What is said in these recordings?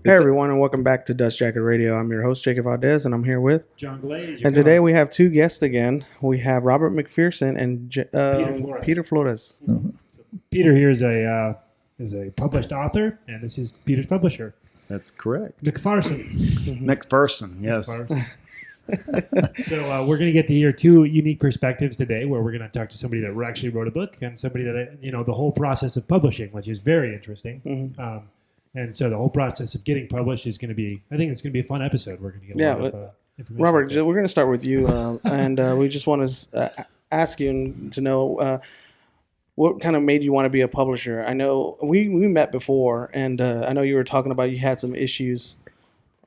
Hey everyone, and welcome back to Dust Jacket Radio. I'm your host, Jacob Valdez, and I'm here with John Glaze. And today we have two guests again. We have Robert McPherson and Peter Flores. Mm-hmm. So Peter here is a published author, and this is Peter's publisher. That's correct. McPherson. McPherson, yes. So we're going to get to hear two unique perspectives today, where we're going to talk to somebody that actually wrote a book and somebody that, the whole process of publishing, which is very interesting. Mm-hmm. And so the whole process of getting published is going to be, I think it's going to be a fun episode. We're going to get a lot of information. Robert, we're going to start with you, and we just want to ask you to know what kind of made you want to be a publisher. I know we met before, and I know you were talking about you had some issues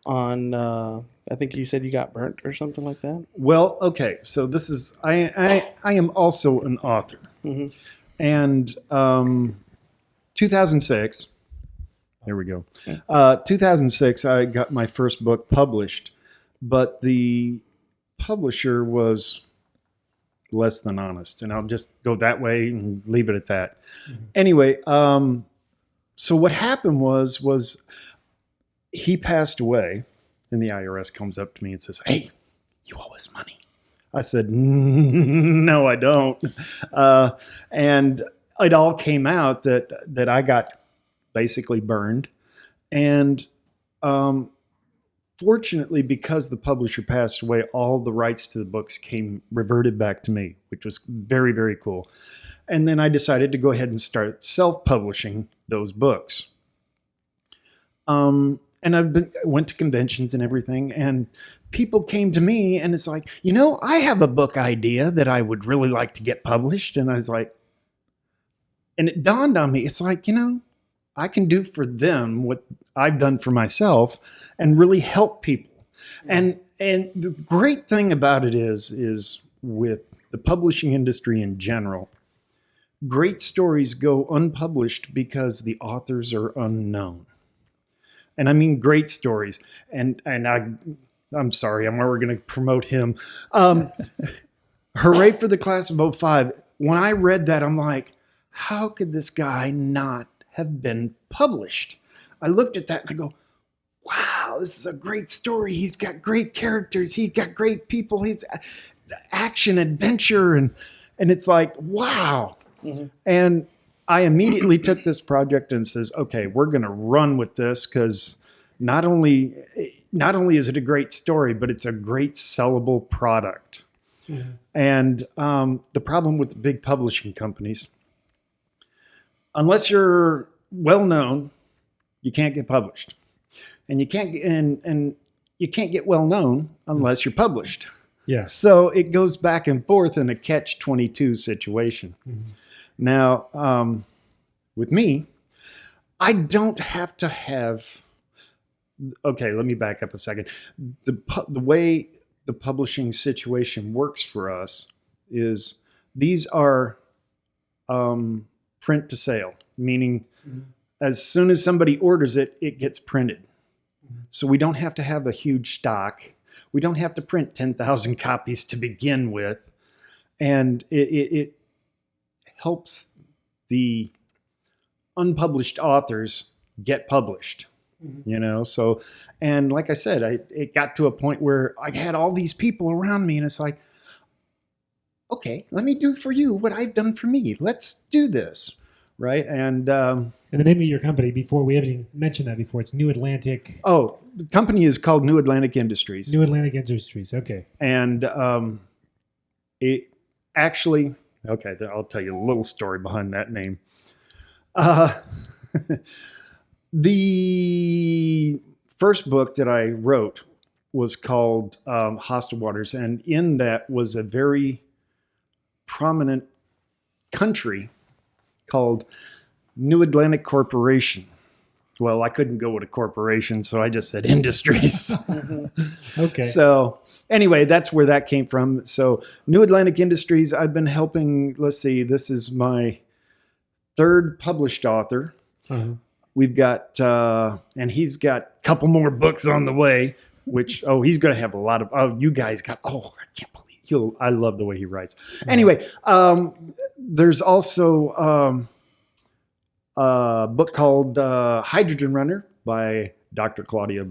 on, I think you said you got burnt or something like that. Well, okay, so this is, I am also an author. Mm-hmm. And 2006... Here we go. 2006, I got my first book published, but the publisher was less than honest, and I'll just go that way and leave it at that. Mm-hmm. Anyway, so what happened was he passed away, and the IRS comes up to me and says, "Hey, you owe us money." I said, "No, I don't," and it all came out that I got basically burned. And fortunately, because the publisher passed away, all the rights to the books reverted back to me, which was very, very cool. And then I decided to go ahead and start self-publishing those books. And I went to conventions and everything, and people came to me and it's like, I have a book idea that I would really like to get published. And I was like, and it dawned on me, it's like, I can do for them what I've done for myself and really help people. And the great thing about it is with the publishing industry in general, great stories go unpublished because the authors are unknown. And I mean great stories. And I'm sorry, I'm already going to promote him. Hooray for the class of 05. When I read that, I'm like, how could this guy not have been published? I looked at that and I go, wow, this is a great story. He's got great characters. He's got great people. He's action, adventure. And it's like, wow. Mm-hmm. And I immediately took this project and says, okay, we're going to run with this because not only is it a great story, but it's a great sellable product. Mm-hmm. And the problem with the big publishing companies, unless you're well known, you can't get published, and you can't get well known unless you're published. Yeah. So it goes back and forth in a catch-22 situation. Mm-hmm. Now, with me, I don't have to have. Okay, let me back up a second. The way the publishing situation works for us is these are print to sale, meaning as soon as somebody orders it, it gets printed. So we don't have to have a huge stock. We don't have to print 10,000 copies to begin with. And it helps the unpublished authors get published, So, and like I said, it got to a point where I had all these people around me and it's like, okay, let me do for you what I've done for me. Let's do this. Right. And the name of your company, before we haven't even mentioned that before, it's New Atlantic. Oh, the company is called New Atlantic Industries. New Atlantic Industries. Okay. And it actually, okay, I'll tell you a little story behind that name. The first book that I wrote was called Hostile Waters. And in that was a very prominent country called New Atlantic Corporation. Well, I couldn't go with a corporation, so I just said industries. Okay. So anyway, that's where that came from. So New Atlantic Industries, I've been helping, this is my third published author. Uh-huh. We've got, and he's got a couple more books on the way, which, he's going to have a lot of, you guys got, I can't believe I love the way he writes. Anyway, there's also a book called Hydrogen Runner by Dr. Claudia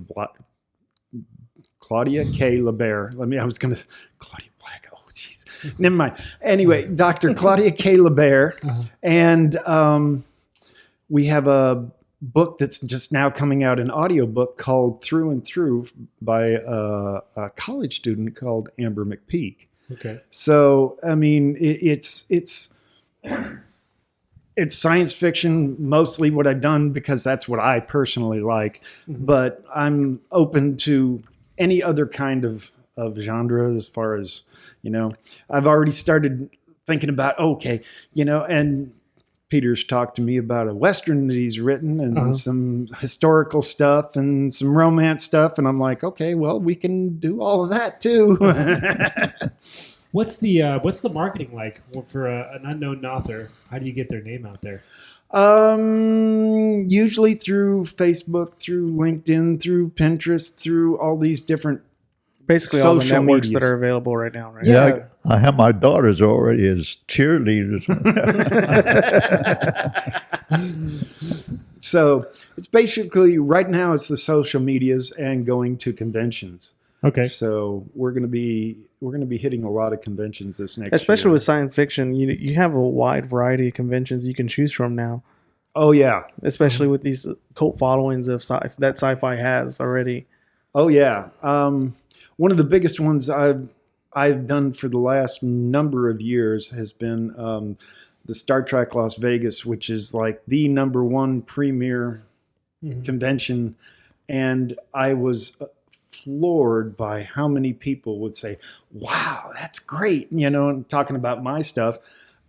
K. LeBaire. I was going to, Claudia Black. Oh, jeez. Never mind. Anyway, Dr. Claudia K. LeBaire. And we have a book that's just now coming out, an audiobook called Through and Through by a college student called Amber McPeak. Okay. So, I mean, it's science fiction, mostly what I've done because that's what I personally like. Mm-hmm. But I'm open to any other kind of genre as far as, I've already started thinking about, and Peter's talked to me about a Western that he's written and some historical stuff and some romance stuff. And I'm like, okay, well, we can do all of that too. What's the marketing like for an unknown author? How do you get their name out there? Usually through Facebook, through LinkedIn, through Pinterest, through all these different basically all the networks that are available right now, right? Yeah, I have my daughters already as cheerleaders. So it's basically right now it's the social medias and going to conventions. Okay. So we're going to be hitting a lot of conventions this next year. Especially with science fiction, you have a wide variety of conventions you can choose from now. Oh yeah, especially with these cult followings of that sci-fi has already. Oh yeah, one of the biggest ones I've done for the last number of years has been the Star Trek Las Vegas, which is like the number one premier convention, and I was floored by how many people would say, "Wow, that's great!" And talking about my stuff,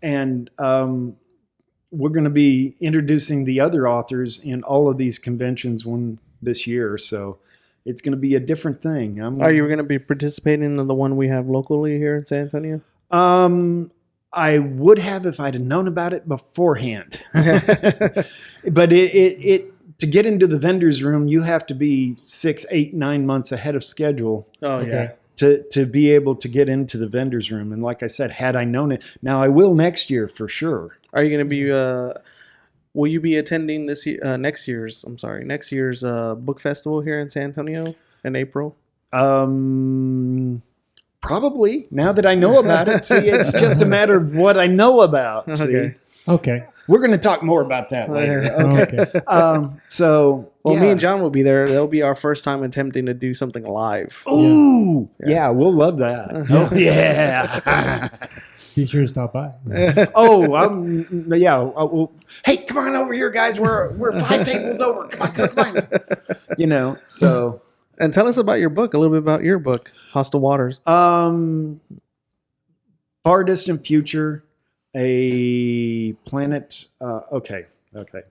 and we're going to be introducing the other authors in all of these conventions this year, so it's going to be a different thing. Are you going to be participating in the one we have locally here in San Antonio? I would have if I'd have known about it beforehand. But to get into the vendor's room, you have to be 6, 8, 9 months ahead of schedule. Oh, yeah. To be able to get into the vendor's room. And like I said, had I known it, now I will next year for sure. Are you going to be, will you be attending next year's book festival here in San Antonio in April? Probably, now that I know about it. See, it's just a matter of what I know about. Okay. Okay. We're going to talk more about that later. Okay. Me and John will be there. That'll be our first time attempting to do something live. Ooh, yeah, we'll love that. Oh, yeah. Be sure to stop by. Hey, come on over here, guys. We're 5 tables over. Come on. So. And tell us about your book, a little bit about your book, Hostile Waters. Far distant future. A planet. Okay.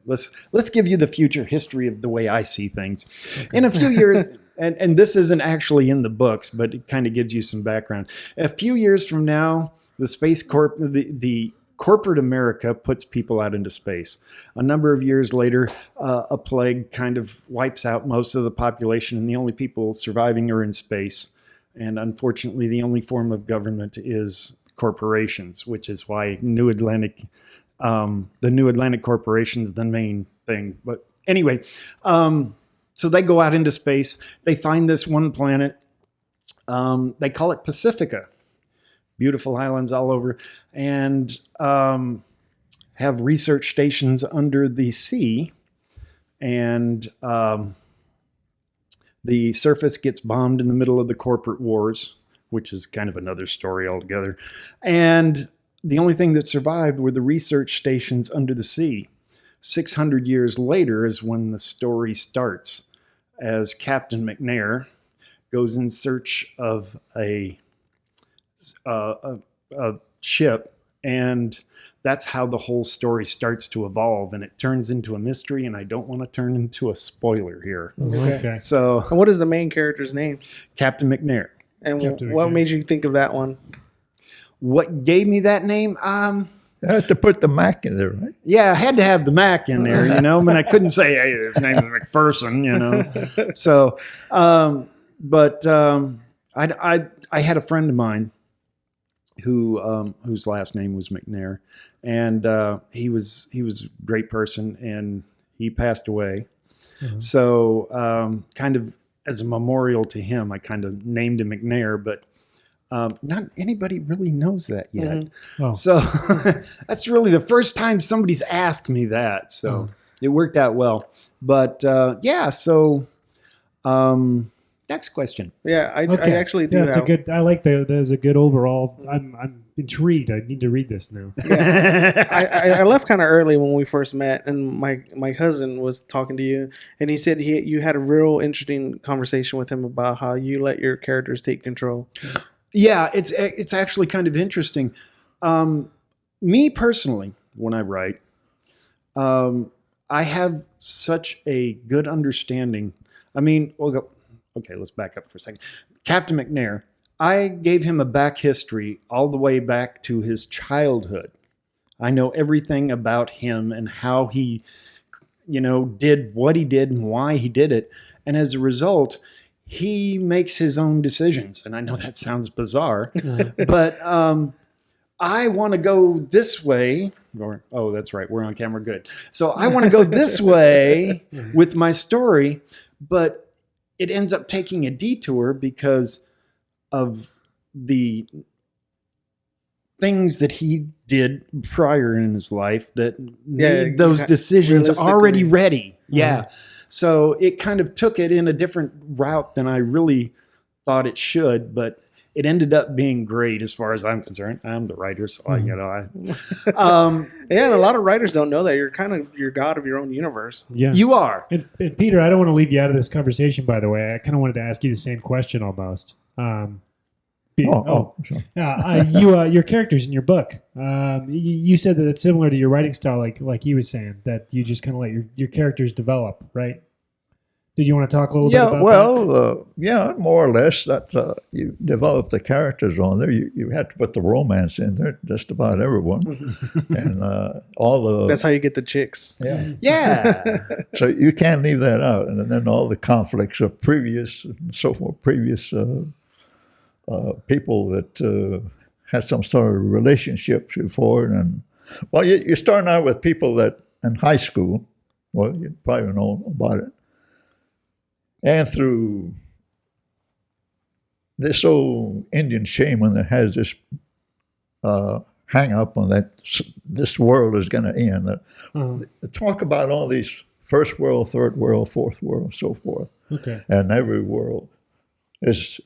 Let's give you the future history of the way I see things. Okay. In a few years, and this isn't actually in the books, but it kind of gives you some background. A few years from now, the corporate America puts people out into space. A number of years later, a plague kind of wipes out most of the population, and the only people surviving are in space. And unfortunately, the only form of government is corporations, which is why the New Atlantic Corporation is the main thing. But anyway, so they go out into space. They find this one planet. They call it Pacifica. Beautiful islands all over, and have research stations under the sea. And the surface gets bombed in the middle of the corporate wars, which is kind of another story altogether. And the only thing that survived were the research stations under the sea. 600 years later is when the story starts, as Captain McNair goes in search of a ship, and that's how the whole story starts to evolve, and it turns into a mystery, and I don't want to turn into a spoiler here. Okay. So, and what is the main character's name? Captain McNair. And what made you think of that one? What gave me that name? You had to put the Mac in there, right? Yeah, I had to have the Mac in there, I mean, I couldn't say, hey, his name is McPherson, So, I had a friend of mine whose last name was McNair, and he was a great person, and he passed away. So kind of as a memorial to him, I kind of named him McNair, but not anybody really knows that yet. Oh. So that's really the first time somebody's asked me that. So it worked out well. But yeah, so next question. Yeah, I actually do. Yeah, it's a good. I like there's a good overall. I'm intrigued. I need to read this now. I left kind of early when we first met, and my cousin was talking to you, and he said you had a real interesting conversation with him about how you let your characters take control. Yeah, it's actually kind of interesting. Me personally, when I write, I have such a good understanding. I mean, okay, let's back up for a second. Captain McNair, I gave him a back history all the way back to his childhood. I know everything about him and how he, did what he did and why he did it. And as a result, he makes his own decisions. And I know that sounds bizarre, but I want to go this way. Oh, that's right. We're on camera. Good. So I want to go this way with my story, but it ends up taking a detour because of the things that he did prior in his life that made those decisions already ready. Yeah. So it kind of took it in a different route than I really thought it should, but it ended up being great as far as I'm concerned. I'm the writer, so yeah, and a lot of writers don't know that you're God of your own universe. Yeah, you are. And Peter, I don't want to leave you out of this conversation. By the way, I kind of wanted to ask you the same question almost. Sure. Your characters in your book. You said that it's similar to your writing style, like he was saying, that you just kind of let your characters develop, right? Did you want to talk a little bit about that? More or less. That you develop the characters on there. You had to put the romance in there, just about everyone, and all the. That's how you get the chicks. Yeah. So you can't leave that out, and then all the conflicts of previous people that had some sort of relationships before, and you're starting out with people that in high school. Well, you probably know about it. And through this old Indian shaman that has this hang up on that this world is going to end. Talk about all these first world, third world, fourth world, so forth. Okay. And every world is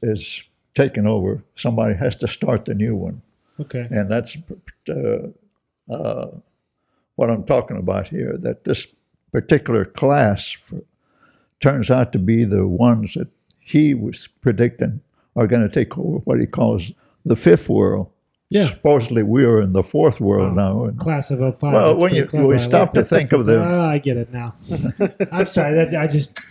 taken over. Somebody has to start the new one. Okay. And that's what I'm talking about here, that this particular class turns out to be the ones that he was predicting are going to take over what he calls the fifth world. Yeah. Supposedly we are in the fourth world now. Class of 05. Well, when we stop to think of them. I get it now. I'm sorry.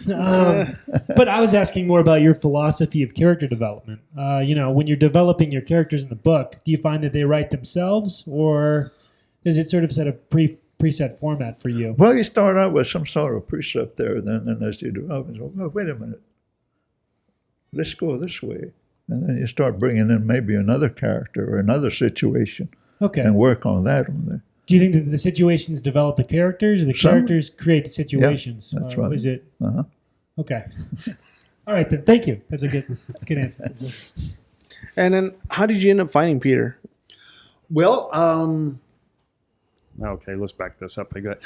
But I was asking more about your philosophy of character development. When you're developing your characters in the book, do you find that they write themselves, or is it sort of set a preset format for you? Well, you start out with some sort of precept there, and then as you develop, you go, wait a minute, let's go this way. And then you start bringing in maybe another character or another situation, and work on that one there. Do you think that the situations develop the characters, or the characters create the situations? Yeah, that's right. Is it? Uh-huh. Okay. All right then. Thank you. That's a good answer. And then, how did you end up finding Peter? Well, okay, let's back this up. I got.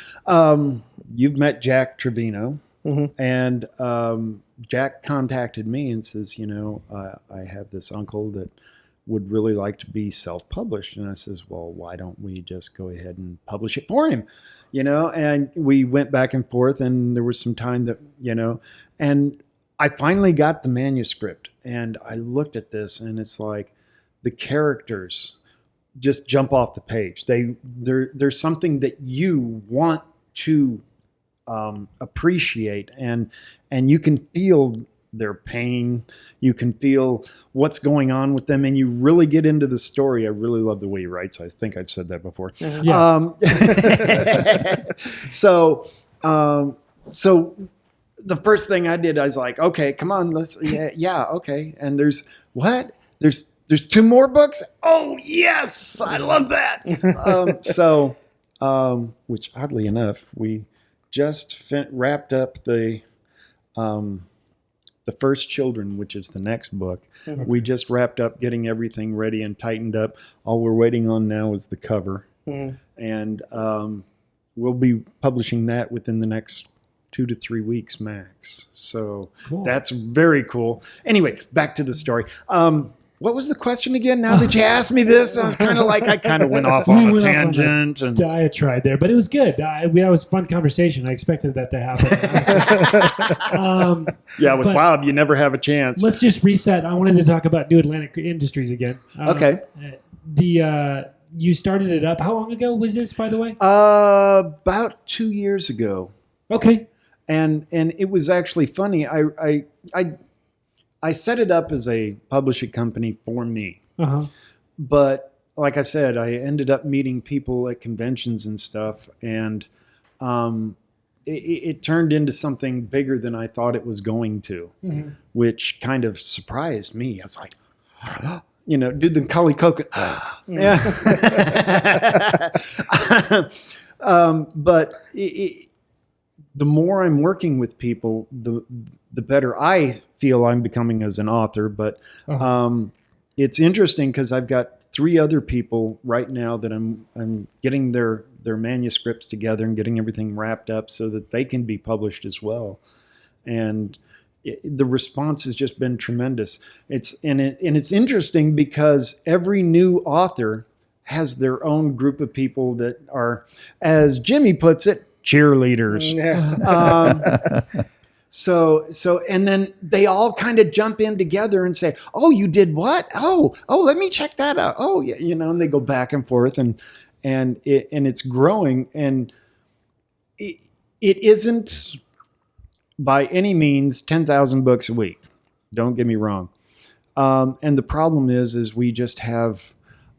You've met Jack Trevino, and Jack contacted me and says, I have this uncle that would really like to be self-published. And I says, well, why don't we just go ahead and publish it for him? And we went back and forth, and there was some time that, and I finally got the manuscript, and I looked at this, and it's like the characters just jump off the page. There's something that you want to appreciate, and you can feel their pain. You can feel what's going on with them, and you really get into the story. I really love the way he writes. I think I've said that before. Yeah. So the first thing I did, I was like, okay, come on, let's, okay. And there's two more books. Oh yes, I love that. Which oddly enough, we just wrapped up the First Children, which is the next book. Mhm. We just wrapped up getting everything ready and tightened up. All we're waiting on now is the cover. Mhm. And we'll be publishing that within the next 2 to 3 weeks max. So Cool. that's very cool. Anyway, back to the story. What was the question again? Now that you asked me this, I was kind of like, I kind of went off We on a went off on a tangent. And diatribe there, but it was good. That was a fun conversation. I expected that to happen. yeah, with but- Bob, you never have a chance. Let's just reset. I wanted to talk about New Atlantic Industries again. Okay. You started it up. How long ago was this, by the way? About 2 years ago. Okay. And it was actually funny. I set it up as a publishing company for me. Uh-huh. But like I said, I ended up meeting people at conventions and stuff, and it turned into something bigger than I thought it was going to, Mm-hmm. which kind of surprised me. I was like, did the Kali Coconut. Yeah. But the more I'm working with people, the better I feel I'm becoming as an author. But it's interesting because I've got 3 other people right now that I'm getting their manuscripts together and getting everything wrapped up so that they can be published as well. And the response has just been tremendous. It's interesting because every new author has their own group of people that are, as Jimmy puts it, cheerleaders. Yeah. So and then they all kind of jump in together and say, "Oh, you did what? Oh, let me check that out. Oh, yeah, and they go back and forth and it's growing, and it isn't by any means 10,000 books a week. Don't get me wrong. And the problem is we just have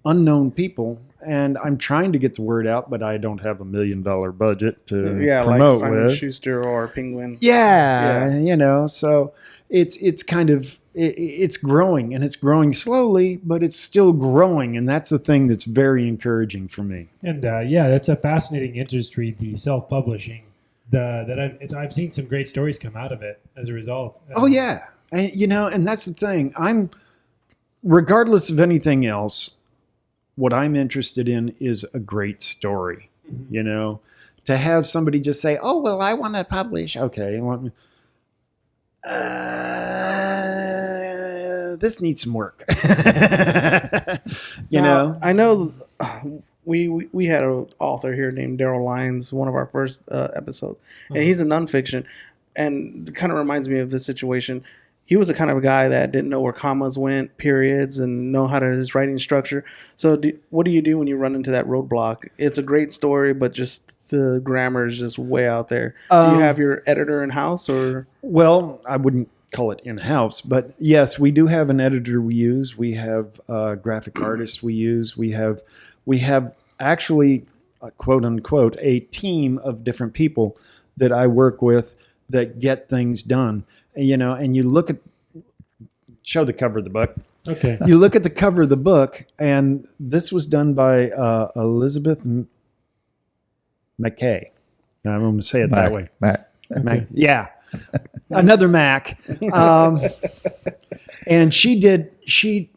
unknown people, and I'm trying to get the word out, but I don't have $1 million budget to Yeah, like promote Simon with. Schuster or Penguin. Yeah, so it's kind of it's growing, and it's growing slowly, but it's still growing, and that's the thing that's very encouraging for me. And that's a fascinating industry, the self-publishing. I've seen some great stories come out of it as a result. Oh yeah, and that's the thing. I'm, regardless of anything else, what I'm interested in is a great story. Mm-hmm. To have somebody just say, "Oh well, I want to publish." Okay, this needs some work. Now, I know we had an author here named Daryl Lyons, one of our first episodes, and he's a nonfiction, and it kind of reminds me of this situation. He was the kind of a guy that didn't know where commas went, periods, and know how to his writing structure. So what do you do when you run into that roadblock? It's a great story, but just the grammar is just way out there. Do you have your editor in house, or? Well, I wouldn't call it in-house, but yes, we do have an editor we use. We have graphic artists we use. We have actually, quote unquote, a team of different people that I work with that get things done. And you look at, show the cover of the book. Okay. You look at the cover of the book, and this was done by Elizabeth McKay. I'm going to say it that way. Mac. Yeah. Another Mac. And she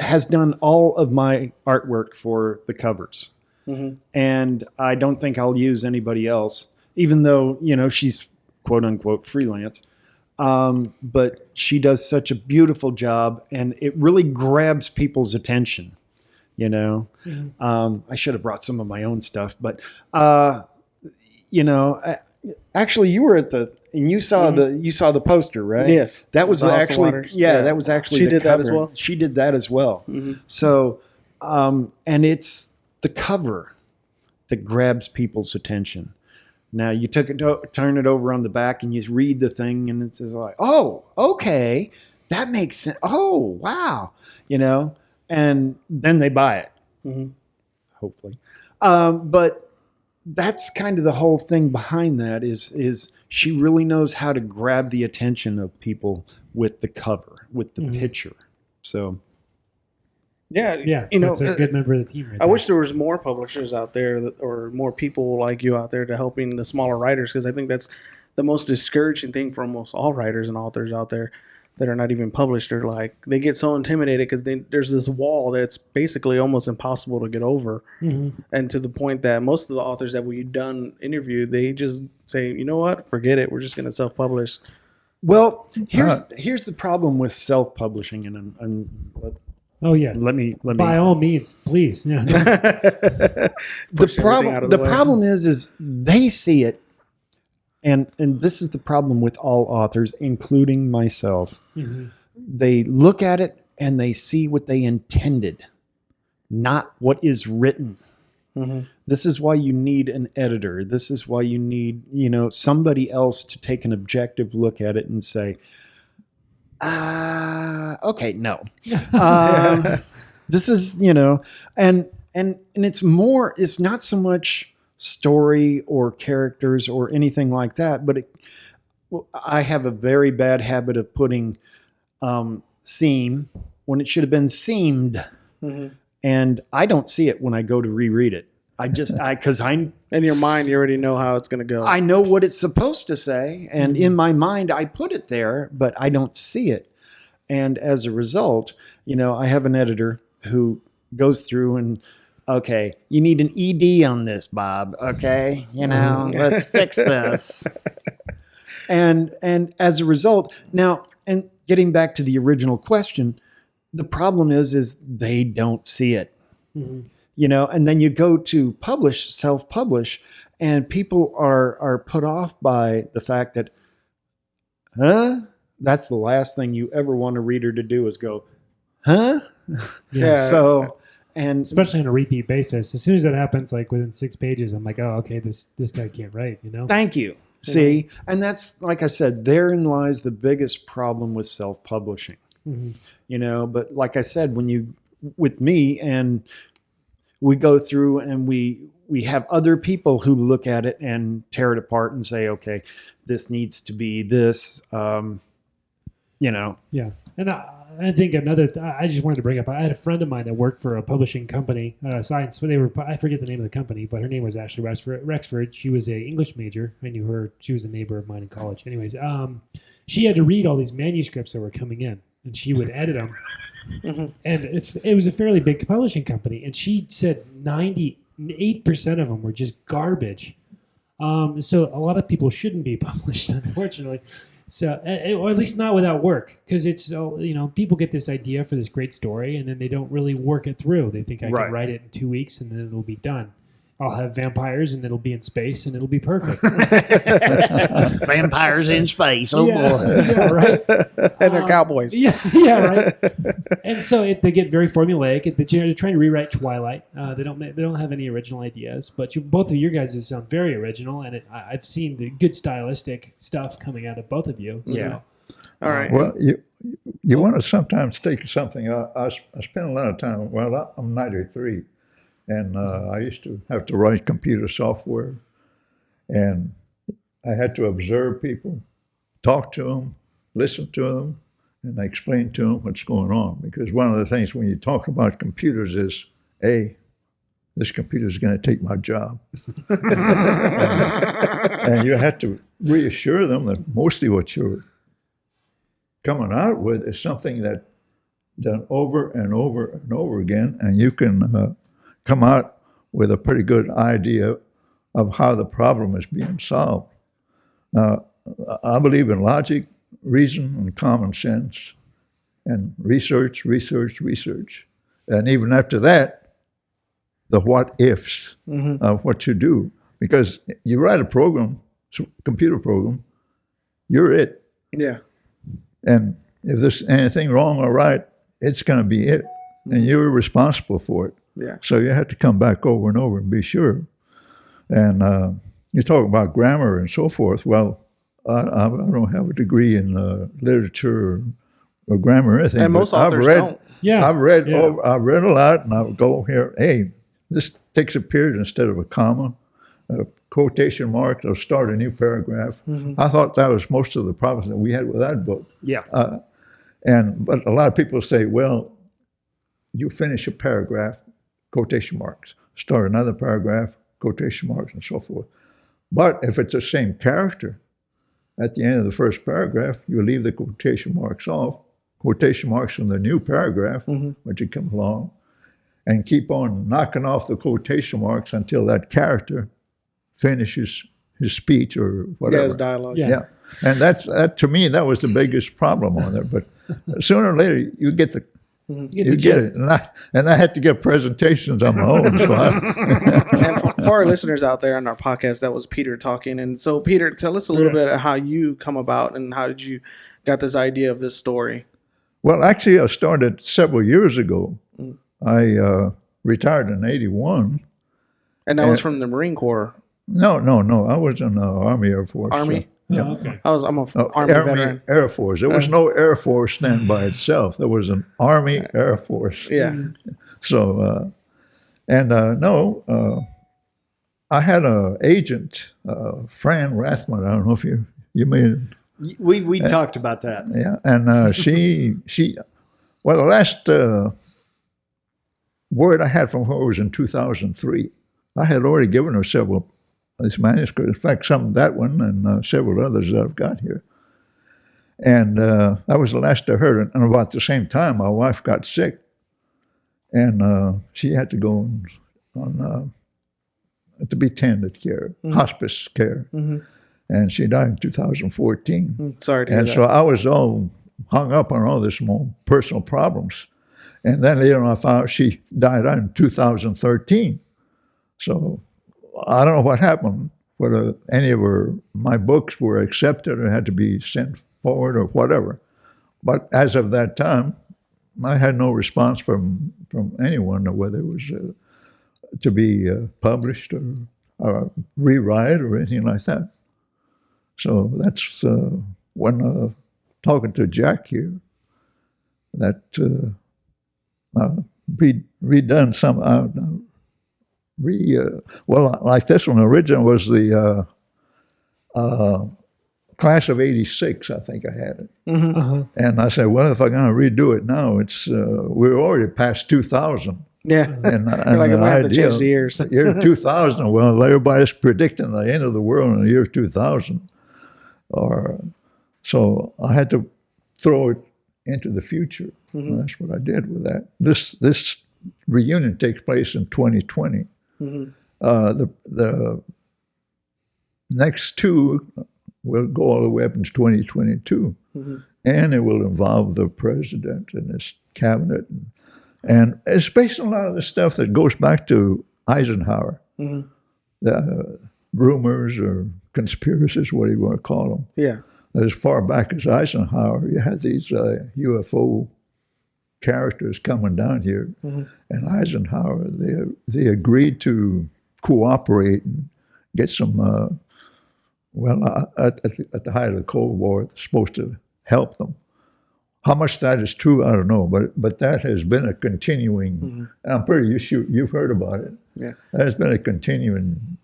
has done all of my artwork for the covers. Mm-hmm. And I don't think I'll use anybody else, even though, she's quote unquote freelance. But she does such a beautiful job, and it really grabs people's attention. Mm-hmm. I should have brought some of my own stuff, but actually, you were at and you saw the poster, right? Yes. that was Austin actually Waters. that was actually She the did that as cover. well? She did that as well. Mm-hmm. So, and it's the cover that grabs people's attention. Now you turn it over on the back and you read the thing, and it's just like, oh, okay, that makes sense. Oh, wow, and then they buy it, Mm-hmm. hopefully. But that's kind of the whole thing behind that is she really knows how to grab the attention of people with the cover, with the Mhm. picture. So Yeah, you know, that's a good member of the team. Right I there. wish there was more publishers out there or more people like you out there to helping the smaller writers, because I think that's the most discouraging thing for almost all writers and authors out there that are not even published. They're like, they get so intimidated because there's this wall that's basically almost impossible to get over. And to the point that most of the authors that we've done interviewed, they just say, you know what, forget it. We're just going to self-publish. Well, here's the problem with self-publishing, and Oh yeah. let me By all means, please. Yeah. the problem is they see it, and this is the problem with all authors, including myself. They look at it and they see what they intended, not what is written. This is why you need an editor. This is why you need, somebody else to take an objective look at it and say, okay, no. This is, and it's not so much story or characters or anything like that, but I have a very bad habit of putting seam when it should have been seamed. And I don't see it when I go to reread it. Because in your mind, you already know how it's going to go. I know what it's supposed to say, and in my mind, I put it there, but I don't see it. And as a result, I have an editor who goes through and, okay, you need an ED on this, Bob. Okay, let's fix this. And as a result, now, and getting back to the original question, the problem is they don't see it. And then you go to self-publish, and people are put off by the fact that, that's the last thing you ever want a reader to do is go, Yeah. So, and especially on a repeat basis, as soon as that happens, like within 6 pages, I'm like, oh, okay, this guy can't write, Thank you. See, and that's, like I said, therein lies the biggest problem with self-publishing. But like I said, with me, and we go through and we have other people who look at it and tear it apart and say, okay, this needs to be this, Yeah. And I think I just wanted to bring up, I had a friend of mine that worked for a publishing company, science, I forget the name of the company, but her name was Ashley Rexford. She was an English major. I knew her. She was a neighbor of mine in college. Anyways, she had to read all these manuscripts that were coming in, and she would edit them. And it was a fairly big publishing company, and she said 98% of them were just garbage. So a lot of people shouldn't be published, unfortunately. So, or at least not without work, because it's, people get this idea for this great story, and then they don't really work it through. They think I can write it in 2 weeks, and then it'll be done. I'll have vampires, and it'll be in space, and it'll be perfect. Vampires in space. Oh, boy. Yeah, right. And they're cowboys. Yeah, right. And so they get very formulaic. They're trying to rewrite Twilight. They don't have any original ideas. But both of your guys sound very original, and I've seen the good stylistic stuff coming out of both of you. So. Yeah. All right. Well, you want to sometimes take something. I spend a lot of time. Well, I'm 93. And I used to have to write computer software, and I had to observe people, talk to them, listen to them, and explain to them what's going on. Because one of the things when you talk about computers is, this computer is going to take my job. And you have to reassure them that mostly what you're coming out with is something that done over and over and over again, and you can come out with a pretty good idea of how the problem is being solved. Now, I believe in logic, reason, and common sense, and research. And even after that, the what ifs of what you do. Because you write a program, computer program, you're it. Yeah. And if there's anything wrong or right, it's going to be it. And you're responsible for it. Yeah. So you have to come back over and over and be sure. And you talk about grammar and so forth. Well, I don't have a degree in literature or grammar or anything. And most authors don't. Yeah. I've read a lot, and I would go here. Hey, this takes a period instead of a comma, a quotation mark, or start a new paragraph. I thought that was most of the problems that we had with that book. Yeah. But a lot of people say, well, you finish a paragraph, quotation marks. Start another paragraph, quotation marks, and so forth. But if it's the same character, at the end of the first paragraph, you leave the quotation marks off, quotation marks from the new paragraph, when you come along, and keep on knocking off the quotation marks until that character finishes his speech or whatever. Yeah, his dialogue. Yeah. Yeah. And that to me, that was the biggest problem on there. But sooner or later, you get the You get it. And I had to give presentations on my own. So And for our listeners out there on our podcast, that was Peter talking. And so, Peter, tell us a little bit of how you come about and how did you got this idea of this story? well, actually, I started several years ago. I retired in '81. And that was from the Marine Corps. No. I was in the Army Air Force. Army? Oh, okay. I'm a Army veteran. Air Force. There was no Air Force then by itself. There was an Army Air Force. Yeah. So, I had an agent, Fran Rathman. I don't know if you may. We talked about that. Yeah, and she. Well, the last word I had from her was in 2003. I had already given her several of these manuscripts. In fact, some of that one and several others that I've got here. And that was the last I heard. And about the same time, my wife got sick, and she had to go on to be tended care, hospice care. And she died in 2014. Sorry to hear And that. so I was all hung up on all this more personal problems. And then later on, I found out she died in 2013. So I don't know what happened, whether any of my books were accepted or had to be sent forward or whatever. But as of that time, I had no response from anyone on whether it was to be published or rewrite or anything like that. So that's when talking to Jack here, that redone some, well, like this one, original was the class of '86, I think I had it. And I said, well, if I'm going to redo it now, it's we're already past 2000. Yeah. And, You're like, I might have to change the years. Year 2000, well, everybody's predicting the end of the world in the year 2000. So I had to throw it into the future. And that's what I did with that. This reunion takes place in 2020. The next two will go all the way up into 2022. And it will involve the president and his cabinet. And it's based on a lot of the stuff that goes back to Eisenhower. The rumors or conspiracies, what do you want to call them. Yeah. As far back as Eisenhower, you had these UFO characters coming down here. And Eisenhower, they agreed to cooperate and get some, at the height of the Cold War, it's supposed to help them. How much that is true, I don't know, but that has been a continuing, and I'm pretty sure you've heard about it. Yeah. That has been a continuing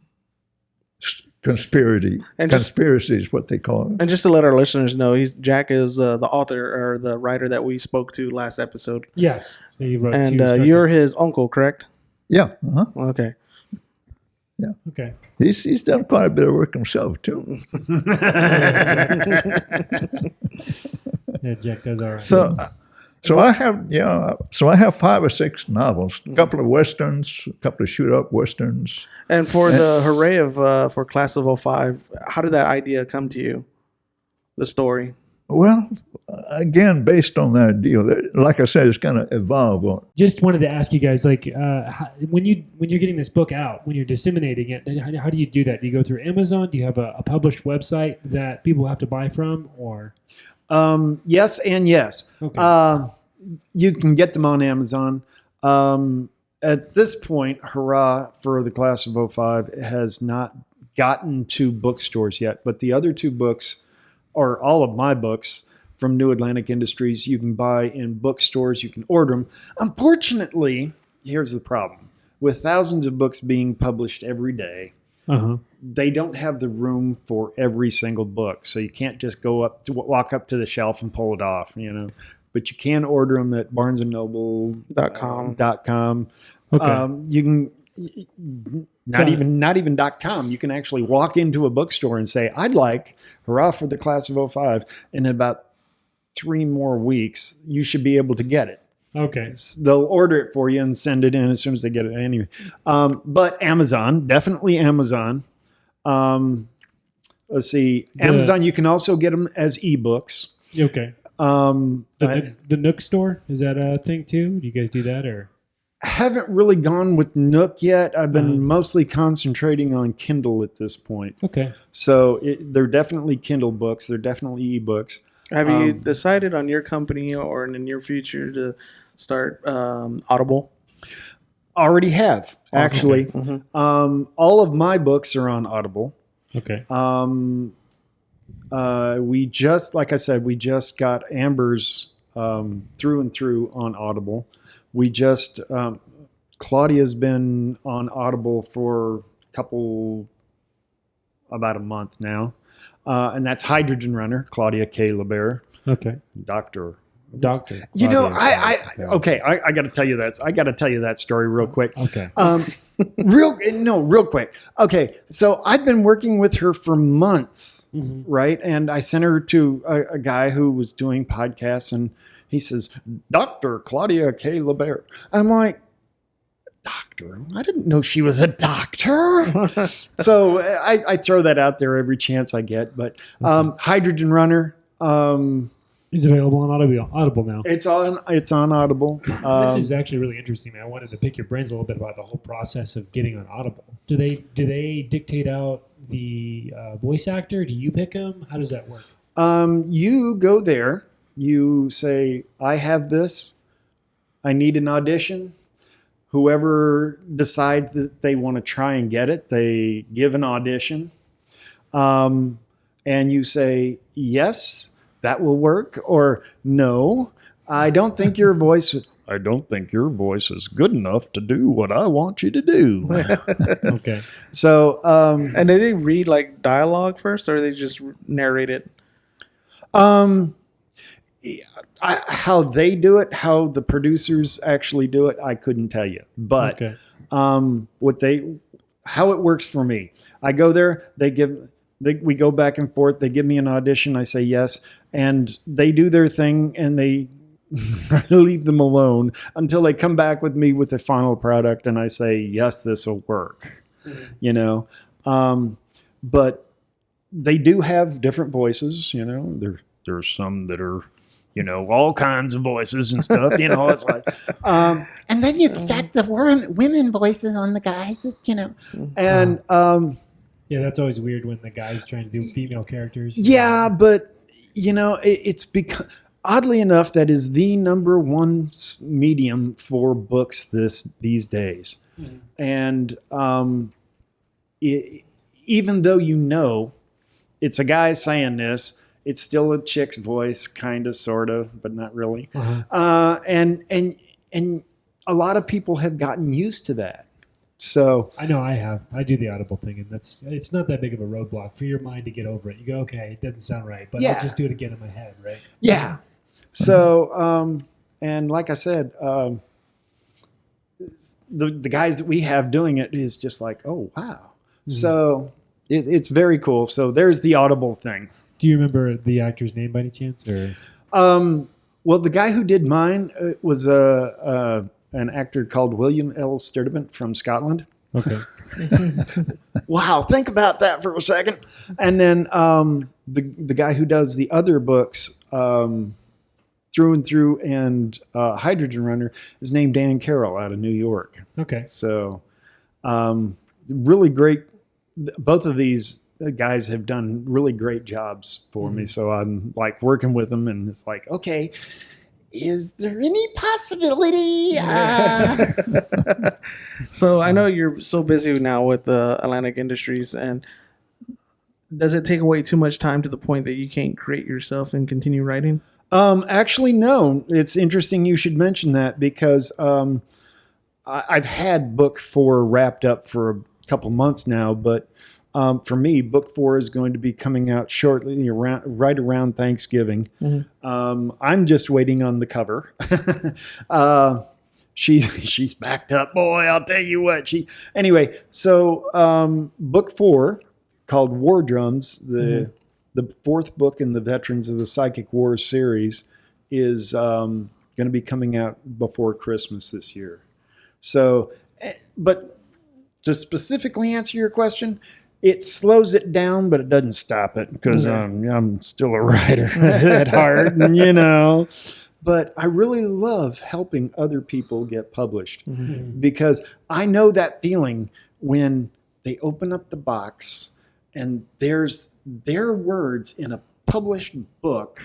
conspiracy. And Conspiracy is what they call it. And just to let our listeners know, Jack is the author or the writer that we spoke to last episode. Yes. So you wrote And two you're his uncle, correct? Yeah. Okay. Okay. He's done quite a bit of work himself too. Yeah, Jack does all right. So, I have 5 or 6 novels, a couple of westerns, a couple of shoot-up westerns. and for the hooray of for Class of '05, how did that idea come to you? The story. Well, again, based on that deal, like I said, it's going to evolve. Just wanted to ask you guys, like, when you're getting this book out, when you're disseminating it, how do you do that? Do you go through Amazon? Do you have a published website that people have to buy from, or? Yes and yes. Okay. You can get them on Amazon. At this point, Hurrah for the Class of '05 has not gotten to bookstores yet, but the other 2 books, or all of my books from New Atlantic Industries, you can buy in bookstores. You can order them. Unfortunately, here's the problem. With thousands of books being published every day, they don't have the room for every single book. So you can't just walk up to the shelf and pull it off, but you can order them at barnesandnoble.com. .com. Okay. You can not even .com. You can actually walk into a bookstore and say, "I'd like Hurrah for the Class of '05," and in about 3 more weeks, you should be able to get it. Okay. They'll order it for you and send it in as soon as they get it anyway. But Amazon, definitely Amazon. Let's see. Amazon, you can also get them as ebooks. Okay. The Nook store, is that a thing too? Do you guys do that, or? I haven't really gone with Nook yet. I've been mostly concentrating on Kindle at this point. Okay. So they're definitely Kindle books. They're definitely ebooks. Have you decided on your company or in the near future to start Audible? Already have, actually. Mm-hmm. All of my books are on Audible. Okay. We just, like I said, we just got Amber's through and through on Audible. We just, Claudia's been on Audible for about a month now. And that's Hydrogen Runner, Claudia K. LeBear. Okay. Doctor. You know, I got to tell you that. I got to tell you that story real quick. Okay. Real quick. Okay. So I've been working with her for months, right? And I sent her to a guy who was doing podcasts, and he says, Dr. Claudia K. LeBear. I'm like, doctor? I didn't know she was a doctor. So I throw that out there every chance I get. But Hydrogen Runner. Is available on Audible now. It's on Audible. This is actually really interesting. I wanted to pick your brains a little bit about the whole process of getting on Audible. Do they dictate out the voice actor? Do you pick them? How does that work? You go there. You say, I have this. I need an audition. Whoever decides that they want to try and get it, they give an audition. And you say, yes, that will work, or no, I don't think your voice is good enough to do what I want you to do. Okay. So, and do they read like dialogue first, or they just narrate it? How they do it, how the producers actually do it, I couldn't tell you. But okay. How it works for me, I go there, we go back and forth. They give me an audition. I say yes. And they do their thing and they leave them alone until they come back with me with the final product. And I say, yes, this will work, but they do have different voices, there's some that are, all kinds of voices and stuff, it's like, and then you got the women voices on the guys, and, yeah, that's always weird when the guy's trying to do female characters. Yeah, but it's because oddly enough, that is the number one medium for books these days. Mm-hmm. And even though it's a guy saying this, it's still a chick's voice, kind of, sort of, but not really. Uh-huh. And a lot of people have gotten used to that. So I know I have. I do the Audible thing, and it's not that big of a roadblock for your mind to get over it. You go, okay, it doesn't sound right, but I'll just do it again in my head, right? Yeah. So, and like I said, the guys that we have doing it is just like, oh, wow. Mm-hmm. So it's very cool. So there's the Audible thing. Do you remember the actor's name by any chance? Or well, the guy who did mine was an actor called William L. Sturdivant from Scotland. Okay. Wow, think about that for a second. And then the guy who does the other books, Through and Through and Hydrogen Runner, is named Dan Carroll out of New York. Okay. So really great. Both of these guys have done really great jobs for me. So I'm like working with them, and it's like, okay, is there any possibility? So I know you're so busy now with Atlantic Industries, and does it take away too much time to the point that you can't create yourself and continue writing? Actually, no. It's interesting you should mention that because I've had book 4 wrapped up for a couple months now, but For me, book 4 is going to be coming out shortly, right around Thanksgiving. I'm just waiting on the cover. She's backed up, boy. I'll tell you what. Anyway. So book 4, called War Drums, the 4th book in the Veterans of the Psychic Wars series, is going to be coming out before Christmas this year. So, but to specifically answer your question, it slows it down, but it doesn't stop it, because I'm still a writer at heart, and But I really love helping other people get published, because I know that feeling when they open up the box and there's their words in a published book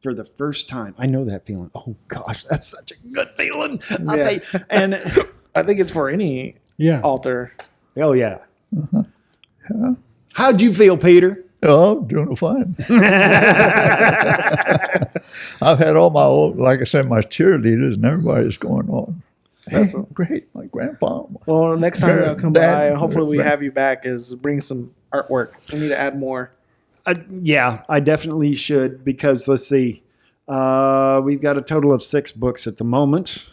for the first time. I know that feeling. Oh gosh, that's such a good feeling. I'll tell you. And I think it's for any author. Oh yeah. How'd you feel, Peter? Oh, doing fine. I've had all my old, like I said, my cheerleaders, and everybody's going on. That's great. My grandpa. Well, next time I'll come by, and hopefully we have you back, is bring some artwork. We need to add more. Yeah, I definitely should, because let's see. We've got a total of 6 books at the moment.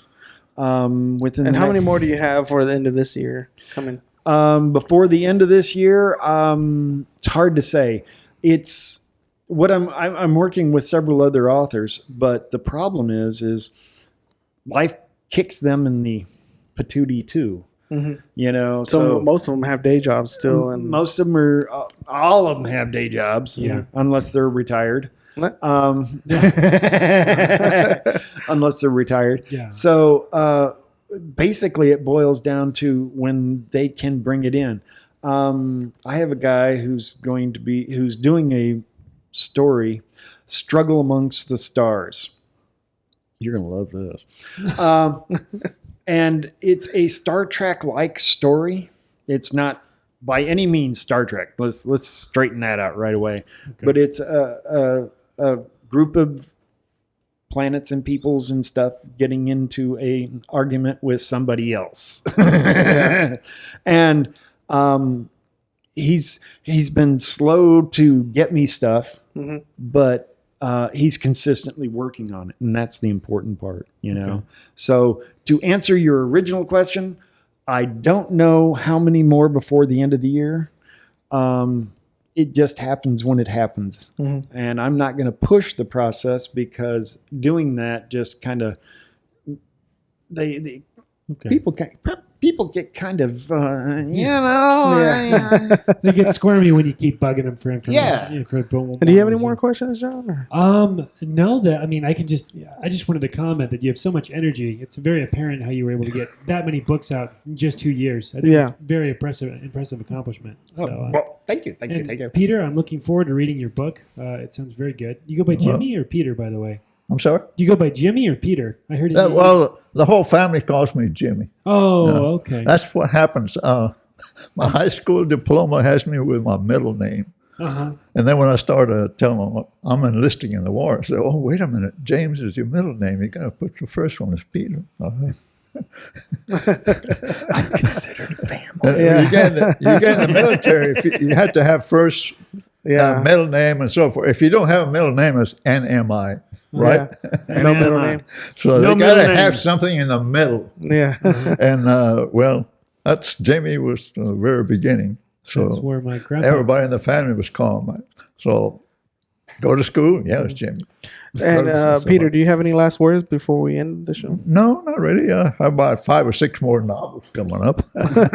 How many more do you have for the end of this year coming? Before the end of this year, it's hard to say. It's what I'm working with several other authors, but the problem is life kicks them in the patootie too. So most of them have day jobs still, and most of them are. All of them have day jobs, unless they're retired. Unless they're retired. Yeah. So basically, it boils down to when they can bring it in. I have a guy who's doing a story, Struggle Amongst the Stars. You're gonna love this. And it's a Star Trek-like story. It's not by any means Star Trek. Let's straighten that out right away. Okay. But it's a group of planets and peoples and stuff getting into an argument with somebody else. And he's been slow to get me stuff, but he's consistently working on it, and that's the important part, Okay. So to answer your original question, I don't know how many more before the end of the year. It just happens when it happens. And I'm not going to push the process, because doing that just kind of, people get kind of, they get squirmy when you keep bugging them for information. Yeah. Do you have any more questions, John? No. I just wanted to comment that you have so much energy. It's very apparent how you were able to get that many books out in just 2 years. I think it's very impressive accomplishment. So, well, thank you. Peter, I'm looking forward to reading your book. It sounds very good. You go by Jimmy or Peter, by the way? I'm sorry? Do you go by Jimmy or Peter? I heard it. Well, the whole family calls me Jimmy. Oh, okay. That's what happens. My high school diploma has me with my middle name. And then when I started telling them I'm enlisting in the war, I said, oh, wait a minute. James is your middle name. You got to put your first one as Peter. I'm considered a family. You get in the military, you had to have first middle name and so forth. If you don't have a middle name, it's NMI, right? No middle name. So they got to have something in the middle. Yeah. And that's Jamie was the very beginning. So that's where my grandpa. Everybody in the family was calling me. So go to school. Yeah, it's Jamie. And Peter, do you have any last words before we end the show? No, not really. I have about 5 or 6 more novels coming up. But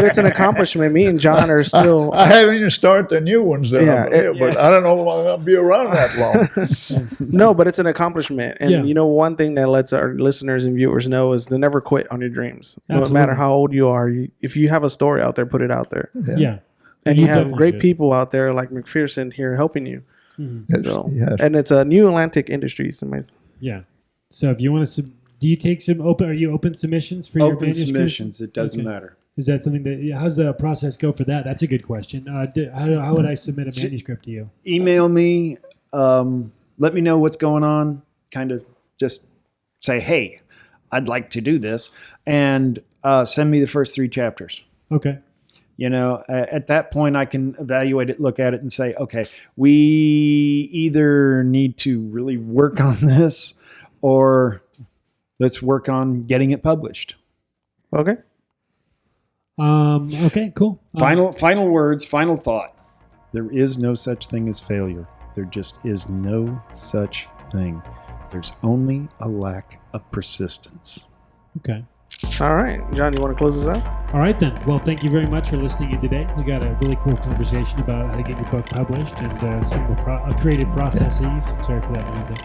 it's an accomplishment. Me and John are still. I haven't even started the new ones, but I don't know if I'm going to be around that long. No, but it's an accomplishment. And one thing that lets our listeners and viewers know is to never quit on your dreams. Absolutely. No matter how old you are, if you have a story out there, put it out there. Yeah. And you have great people out there like McPherson here helping you. So, and it's a New Atlantic Industries. Yeah. So if you want to, do you take some open? Are you open submissions for your manuscript? Open submissions. It doesn't matter. Is that something that? How's the process go for that? That's a good question. How would I submit a manuscript to you? Email me. Let me know what's going on. Kind of just say, hey, I'd like to do this, and send me the first 3 chapters. Okay. At that point, I can evaluate it, look at it, and say, okay, we either need to really work on this, or let's work on getting it published. Okay. Okay, cool. Final words, final thought. There is no such thing as failure. There just is no such thing. There's only a lack of persistence. Okay. All right. John, you want to close this out? All right, then. Well, thank you very much for listening in today. We got a really cool conversation about how to get your book published and some of the creative processes. Sorry for that noise there.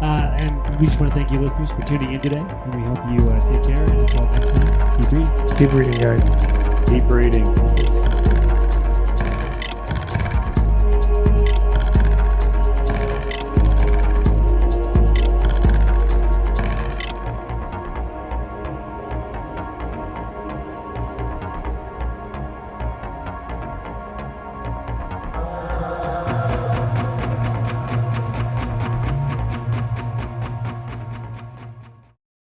And we just want to thank you, listeners, for tuning in today. And we hope you take care. And until next time, keep reading. Keep reading, guys. Keep reading.